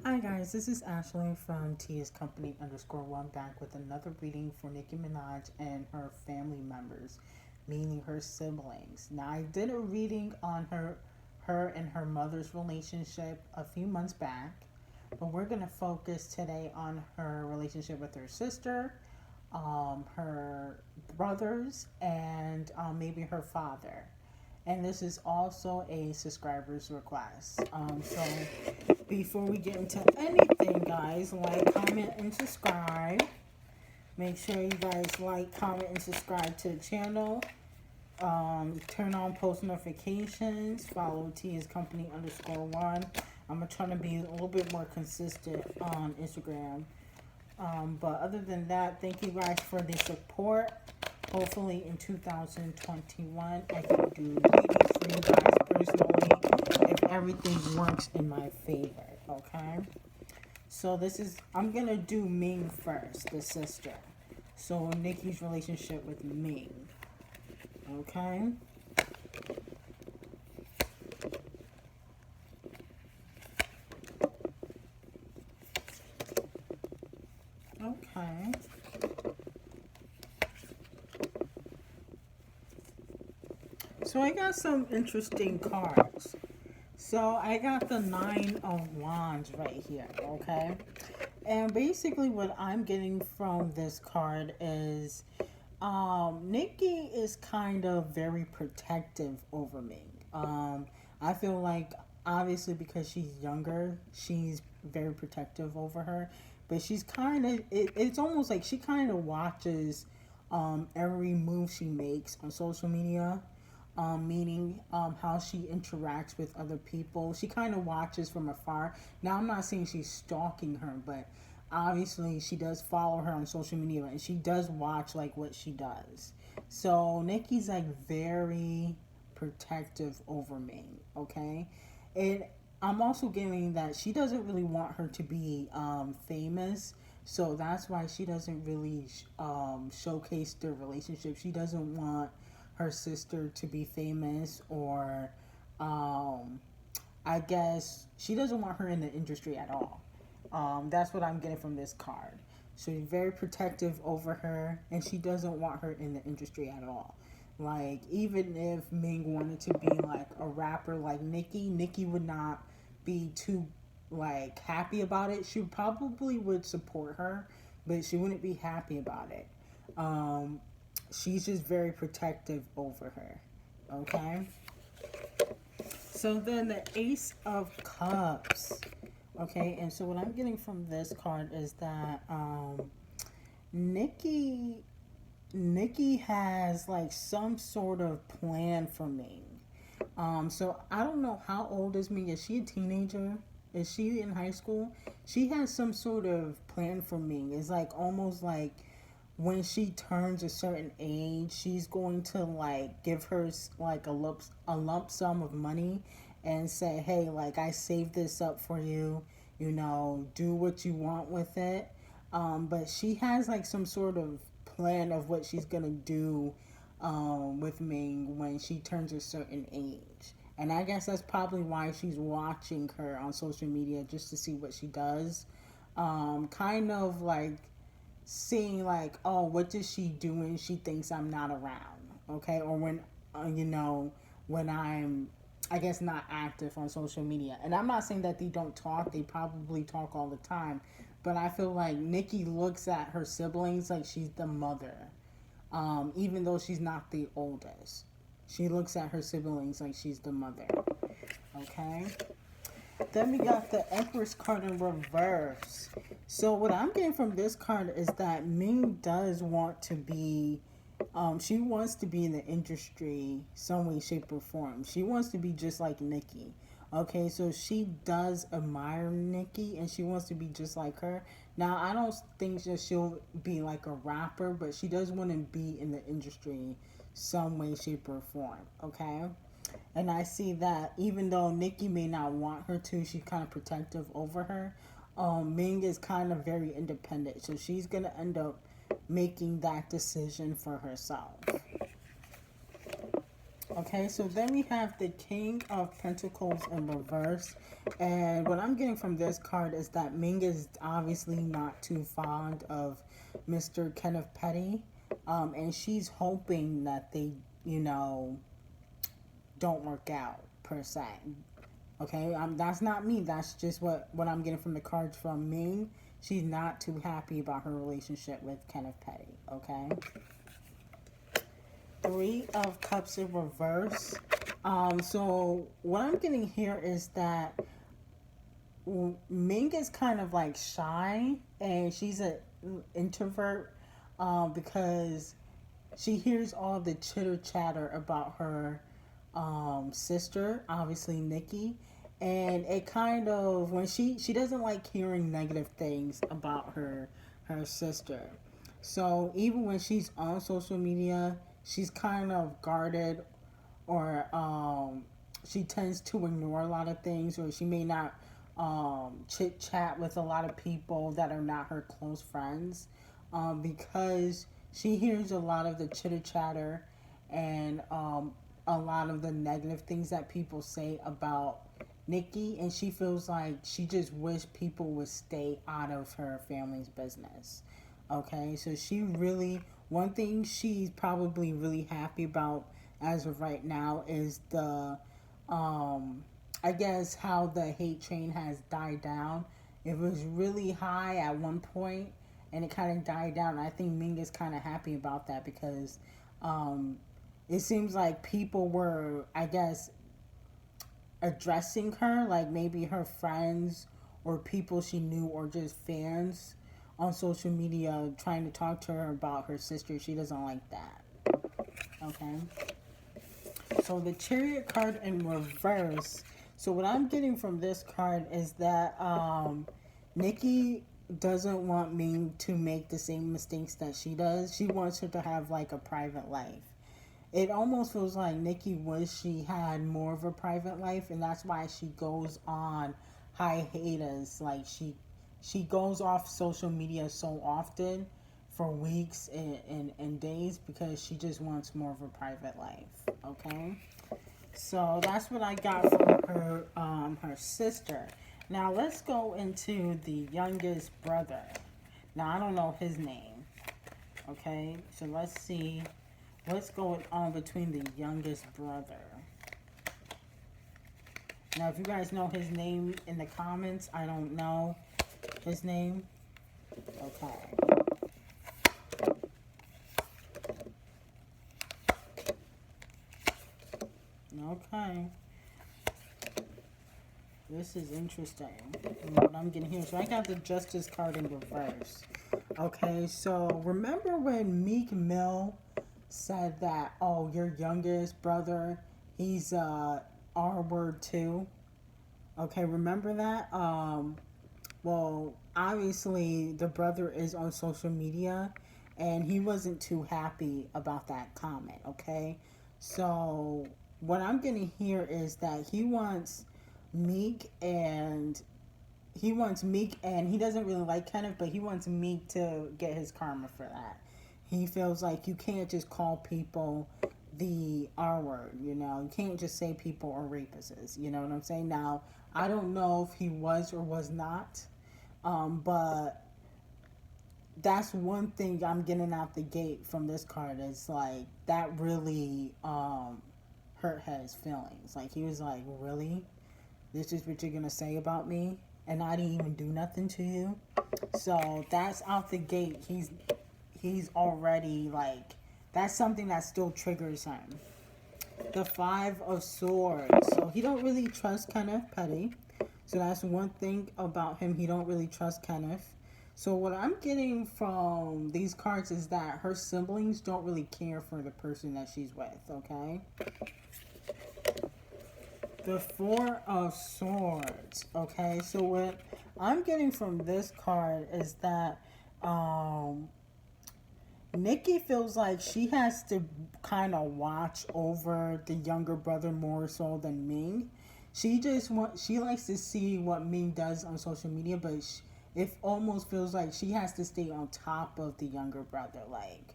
Hi guys, this is Ashley from _Company_1 back with another reading for Nicki Minaj and her family members, meaning her siblings. Now I did a reading on her and her mother's relationship a few months back, but we're gonna focus today on her relationship with her sister, her brothers, and maybe her father. And this is also a subscriber's request. So before we get into anything, guys, like, comment, and subscribe. Make sure you guys like, comment, and subscribe to the channel. Turn on post notifications. Follow _Company_1. I'm gonna try to be a little bit more consistent on Instagram. But other than that, thank you guys for the support. Hopefully in 2021, I can do readings for you guys personally if everything works in my favor, okay? So I'm going to do Ming first, the sister. So Nicki's relationship with Ming, okay? Okay. So I got some interesting cards. So I got the Nine of Wands right here, okay? And basically what I'm getting from this card is Nicki is kind of very protective over me. I feel like obviously because she's younger, she's very protective over her. But she's kind of, it's almost like she kind of watches every move she makes on social media, meaning how she interacts with other people. She kind of watches from afar. Now, I'm not saying she's stalking her, but obviously she does follow her on social media and she does watch like what she does. So Nicki's like very protective over me, okay? And I'm also getting that she doesn't really want her to be famous. So that's why she doesn't really showcase their relationship. She doesn't want her sister to be famous, or I guess she doesn't want her in the industry at all. That's what I'm getting from this card. So she's very protective over her, and she doesn't want her in the industry at all. Like, even if Ming wanted to be like a rapper like Nicki would not be too like happy about it. She probably would support her, but she wouldn't be happy about it. Um, she's just very protective over her. Okay. So then the Ace of Cups. Okay, and so what I'm getting from this card is that Nicki Nicki has like some sort of plan for me. So I don't know how old is Ming. Is she a teenager? Is she in high school? She has some sort of plan for Ming. It's like almost like when she turns a certain age, she's going to like give her like a lump sum of money and say, "Hey, like I saved this up for you. You know, do what you want with it." But she has like some sort of plan of what she's gonna do with Ming when she turns a certain age. And I guess that's probably why she's watching her on social media just to see what she does. Kind of like seeing like, oh, what does she do when she thinks I'm not around, okay? Or when, when I'm, I guess, not active on social media. And I'm not saying that they don't talk. They probably talk all the time. But I feel like Nicki looks at her siblings like she's the mother, even though she's not the oldest. She looks at her siblings like she's the mother. Okay. Then we got the Empress card in reverse. So what I'm getting from this card is that Ming does want to be, she wants to be in the industry some way, shape, or form. She wants to be just like Nicki. Okay, so she does admire Nicki and she wants to be just like her. Now, I don't think that she'll be like a rapper, but she does want to be in the industry some way, shape, or form. Okay. And I see that even though Nicki may not want her to, she's kind of protective over her. Ming is kind of very independent, so she's gonna end up making that decision for herself. Okay, so then we have the King of Pentacles in reverse. And what I'm getting from this card is that Ming is obviously not too fond of Mr. Kenneth Petty. And she's hoping that they, you know, don't work out per se. Okay, that's not me. That's just what I'm getting from the cards from Ming. She's not too happy about her relationship with Kenneth Petty. Okay. Three of Cups in reverse. So what I'm getting here is that Ming is kind of like shy, and she's an introvert, because she hears all the chitter chatter about her sister, obviously Nicki, and it kind of, when she doesn't like hearing negative things about her sister. So even when she's on social media, she's kind of guarded, or she tends to ignore a lot of things, or she may not chit chat with a lot of people that are not her close friends, because she hears a lot of the chitter chatter, and a lot of the negative things that people say about Nicki, and she feels like she just wish people would stay out of her family's business. Okay, so she really, one thing she's probably really happy about as of right now is the, I guess, how the hate train has died down. It was really high at one point, and it kind of died down. I think Ming is kind of happy about that, because um, it seems like people were, I guess, addressing her, like maybe her friends or people she knew, or just fans on social media, trying to talk to her about her sister. She doesn't like that. Okay. So the Chariot card in reverse. So what I'm getting from this card is that Nicki doesn't want me to make the same mistakes that she does. She wants her to have like a private life. It almost feels like Nicki wish she had more of a private life, and that's why she goes on hiatus. Like she goes off social media so often for weeks and days, because she just wants more of a private life. Okay, so that's what I got from her sister. Now let's go into the youngest brother. Now I don't know his name. Okay, so let's see what's going on between the youngest brother. Now, if you guys know his name in the comments, I don't know his name. Okay. Okay. This is interesting. What I'm getting here. So I got the Justice card in reverse. Okay, so remember when Meek Mill said that, oh, your youngest brother, he's R word too? Okay, remember that? Well, obviously the brother is on social media, and he wasn't too happy about that comment. Okay, so what I'm gonna hear is that Meek and Meek, and he doesn't really like Kenneth, but he wants Meek to get his karma for that. He feels like you can't just call people the R word, you know. You can't just say people are rapists, you know what I'm saying? Now, I don't know if he was or was not, but that's one thing I'm getting out the gate from this card, is like that really hurt his feelings. Like he was like, really? This is what you're gonna say about me? And I didn't even do nothing to you? So that's out the gate. He's already like, that's something that still triggers him. The Five of Swords. So he don't really trust Kenneth Petty. So that's one thing about him. He don't really trust Kenneth. So what I'm getting from these cards is that her siblings don't really care for the person that she's with, okay? The Four of Swords. Okay, so what I'm getting from this card is that Nicki feels like she has to kind of watch over the younger brother more so than Ming. She likes to see what Ming does on social media, but it almost feels like she has to stay on top of the younger brother. Like,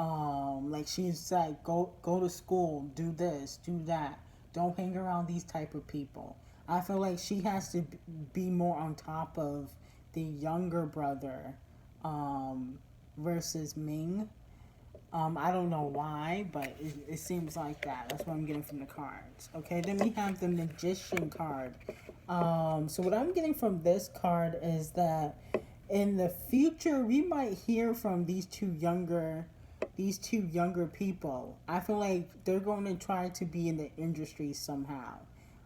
Like she's like, go to school, do this, do that. Don't hang around these type of people. I feel like she has to be more on top of the younger brother, um, versus Ming. I don't know why, but it seems like that. That's what I'm getting from the cards. Okay, then we have the Magician card. So what I'm getting from this card is that in the future we might hear from these two younger people. I feel like they're going to try to be in the industry somehow.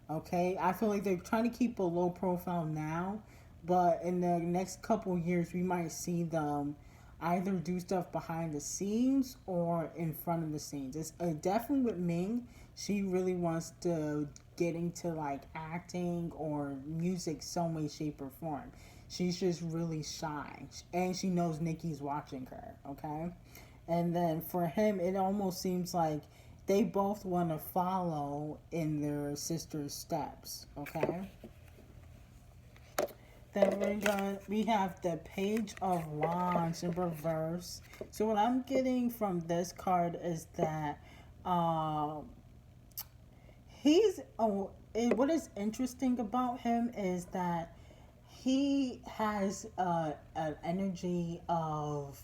Okay, I feel like they're trying to keep a low profile now, but in the next couple years we might see them either do stuff behind the scenes or in front of the scenes. It's definitely with Ming. She really wants to get into like acting or music some way, shape, or form. She's just really shy, and she knows Nikki's watching her. Okay, and then for him, it almost seems like they both want to follow in their sister's steps. Okay. Then we have the Page of Wands in reverse. So what I'm getting from this card is that um, he's what is interesting about him is that he has an energy of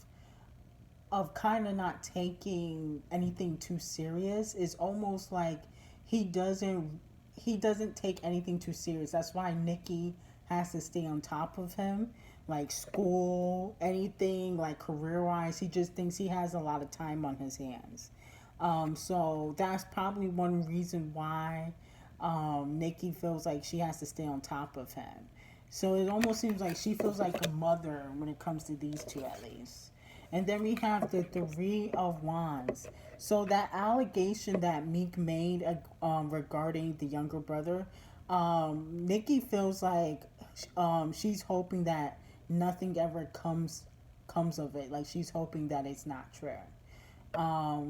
kind of not taking anything too serious. It's almost like he doesn't he doesn't take anything too serious. That's why Nikki has to stay on top of him, like school, anything like career wise. He just thinks he has a lot of time on his hands. So that's probably one reason why Nikki feels like she has to stay on top of him. So it almost seems like she feels like a mother when it comes to these two, at least. And then we have the Three of Wands. So that allegation that Meek made regarding the younger brother, Nikki feels like she's hoping that nothing ever comes of it. Like she's hoping that it's not true.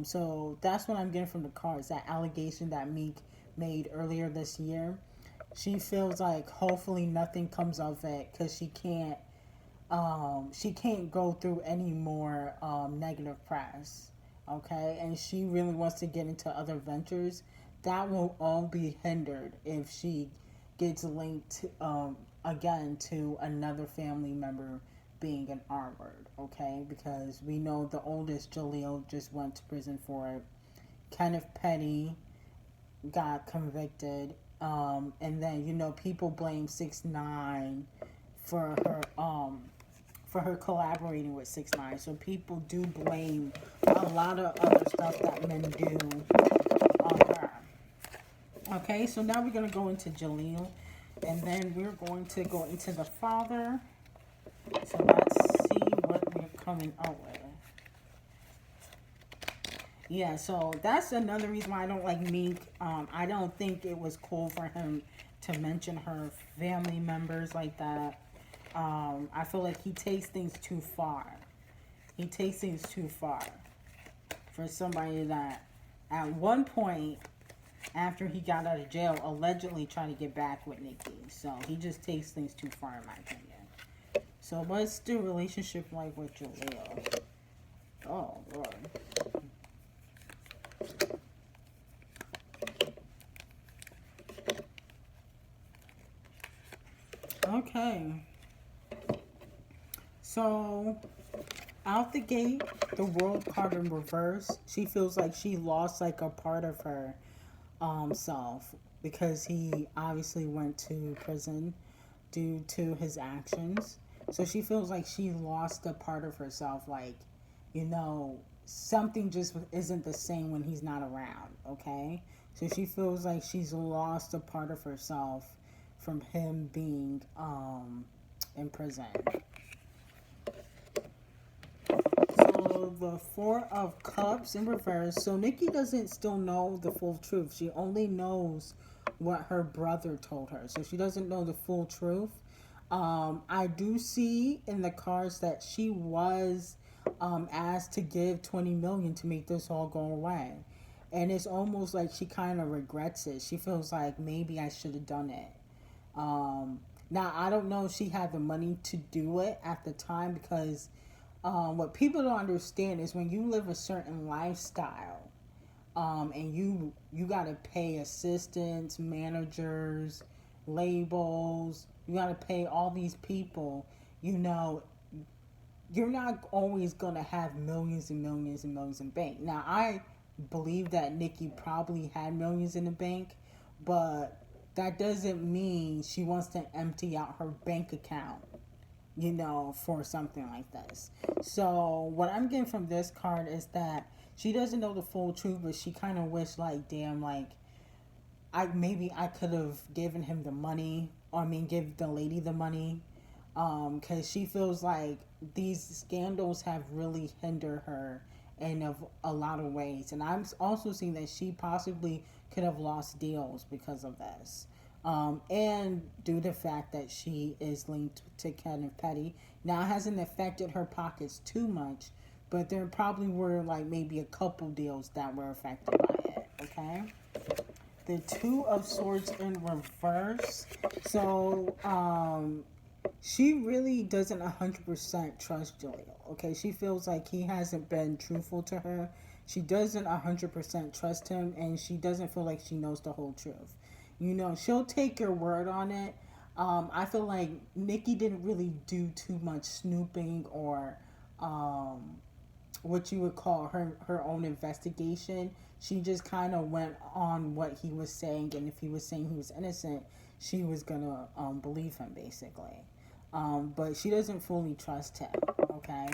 So that's what I'm getting from the cards. That allegation that Meek made earlier this year. She feels like hopefully nothing comes of it because she can't go through any more negative press. Okay, and she really wants to get into other ventures. That will all be hindered if she gets linked again to another family member being an R word. Okay, because we know the oldest Jaleel just went to prison for it. Kenneth Petty got convicted. And then people blame 6ix9ine for her collaborating with 6ix9ine. So people do blame a lot of other stuff that men do on her. Okay, so now we're gonna go into Jaleel, and then we're going to go into the father. So let's see what we're coming out with. Yeah, so that's another reason why I don't like Meek. I don't think it was cool for him to mention her family members like that. I feel like he takes things too far. He takes things too far for somebody that, at one point, after he got out of jail, allegedly tried to get back with Nicki. So he just takes things too far, in my opinion. So what's the relationship like with Jaleel? Oh, Lord. Okay. So, out the gate, the world card in reverse. She feels like she lost like a part of her self because he obviously went to prison due to his actions. So she feels like she lost a part of herself. Like, something just isn't the same when he's not around. Okay. So she feels like she's lost a part of herself from him being in prison. So the Four of Cups in reverse. So Nikki doesn't still know the full truth. She only knows what her brother told her. So she doesn't know the full truth. I do see in the cards that she was asked to give 20 million to make this all go away. And it's almost like she kind of regrets it. She feels like maybe I should have done it. Now, I don't know if she had the money to do it at the time because what people don't understand is when you live a certain lifestyle, and you got to pay assistants, managers, labels. You got to pay all these people. You know, you're not always going to have millions and millions and millions in bank. Now, I believe that Nicki probably had millions in the bank, but that doesn't mean she wants to empty out her bank account, for something like this. So, what I'm getting from this card is that she doesn't know the full truth, but she kind of wished, like, damn, like, I could have given him the money, or I mean, give the lady the money, because she feels like these scandals have really hindered her in a lot of ways, and I'm also seeing that she possibly could have lost deals because of this, and due to the fact that she is linked to Kenneth Petty. Now, it hasn't affected her pockets too much, but there probably were like maybe a couple deals that were affected by it. Okay. The Two of Swords in reverse. So, she really doesn't 100% trust Jaleel. Okay, she feels like he hasn't been truthful to her. She doesn't 100% trust him, and she doesn't feel like she knows the whole truth. She'll take your word on it. I feel like Nicki didn't really do too much snooping or what you would call her own investigation. She just kind of went on what he was saying, and if he was saying he was innocent, she was gonna believe him basically. But she doesn't fully trust him. Okay.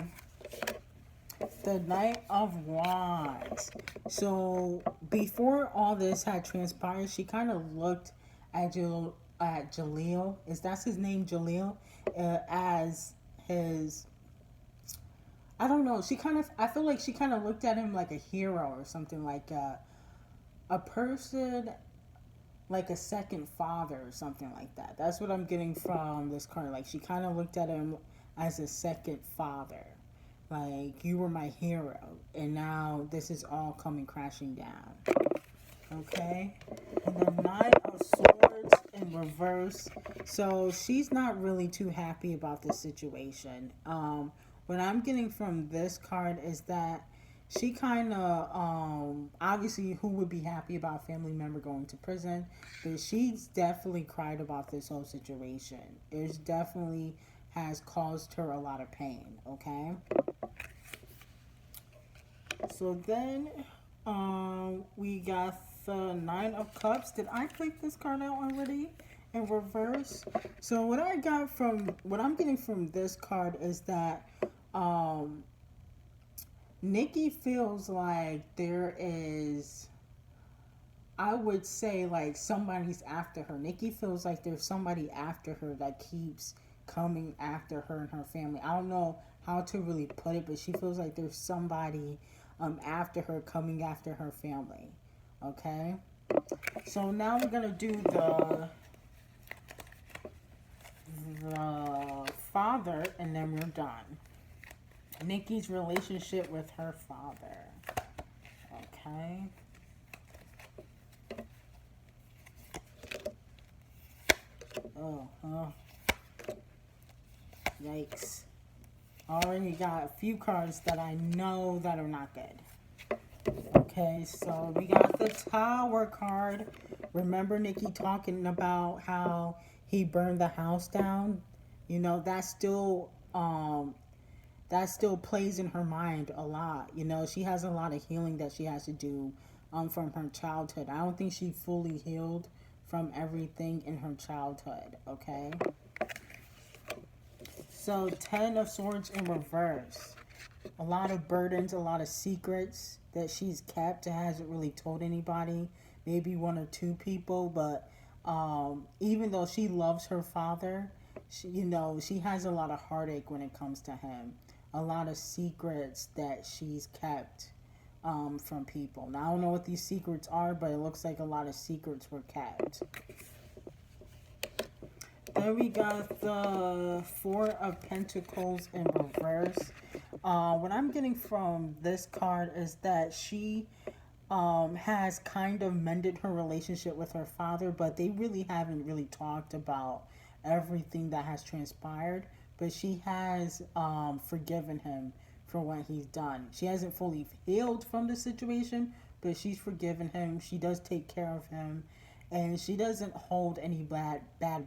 The Knight of Wands. So before all this had transpired, she kind of looked at Jaleel. Is that his name, Jaleel? As his, I don't know. I feel like she kind of looked at him like a hero or something, like a person, like a second father or something like that. That's what I'm getting from this card. Like, she kind of looked at him as a second father. Like, you were my hero, and now this is all coming crashing down. Okay? And the Nine of Swords in reverse. So she's not really too happy about this situation. What I'm getting from this card is that she kind of, obviously, who would be happy about a family member going to prison? But she's definitely cried about this whole situation. It definitely has caused her a lot of pain, okay? So then, we got the Nine of Cups. Did I take this card out already in reverse? So what I'm getting from this card is that, Nicki feels like there is, I would say, like, somebody's after her. Nicki feels like there's somebody after her that keeps coming after her and her family. I don't know how to really put it, but she feels like there's somebody after her, coming after her family. Okay? So now we're gonna do the father, and then we're done. Nicki's relationship with her father. Okay. Oh. Yikes. Already got a few cards that I know that are not good. Okay, so we got the Tower card. Remember Nicki talking about how he burned the house down? That still plays in her mind a lot. She has a lot of healing that she has to do from her childhood. I don't think she fully healed from everything in her childhood, okay? So, 10 of Swords in reverse. A lot of burdens, a lot of secrets that she's kept and hasn't really told anybody. Maybe one or two people, but even though she loves her father, she has a lot of heartache when it comes to him. A lot of secrets that she's kept from people. Now, I don't know what these secrets are, but it looks like a lot of secrets were kept. Then we got the Four of Pentacles in reverse. What I'm getting from this card is that she has kind of mended her relationship with her father, but they really haven't really talked about everything that has transpired. But she has forgiven him for what he's done. She hasn't fully healed from the situation, but she's forgiven him. She does take care of him, and she doesn't hold any bad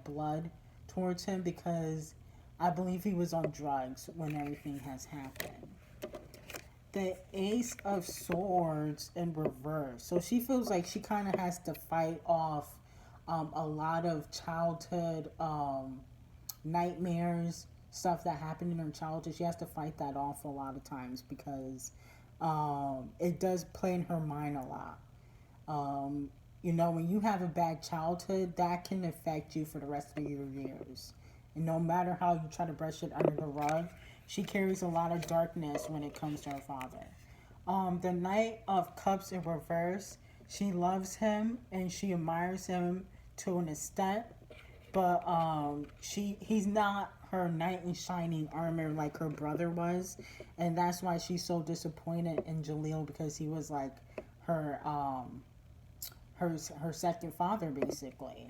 blood towards him because I believe he was on drugs when everything has happened. The Ace of Swords in reverse. So she feels like she kind of has to fight off a lot of childhood nightmares, stuff that happened in her childhood. She has to fight that off a lot of times because it does play in her mind a lot. You know, when you have a bad childhood, that can affect you for the rest of your years. And no matter how you try to brush it under the rug, she carries a lot of darkness when it comes to her father. The Knight of Cups in reverse, she loves him and she admires him to an extent, but he's not her knight in shining armor like her brother was, and that's why she's so disappointed in Jaleel, because he was like her her second father basically.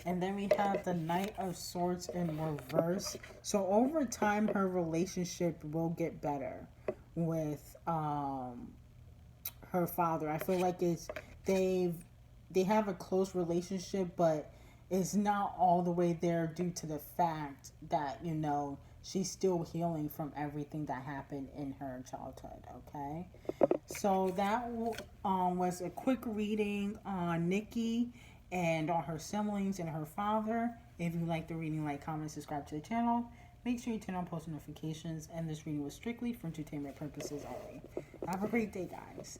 And then we have the Knight of Swords in reverse. So over time, her relationship will get better with her father. I feel like they have a close relationship, but it's not all the way there due to the fact that, you know, she's still healing from everything that happened in her childhood. Okay, so that was a quick reading on Nicki and on her siblings and her father. If you like the reading, like, comment, subscribe to the channel. Make sure you turn on post notifications. And this reading was strictly for entertainment purposes only. Have a great day, guys.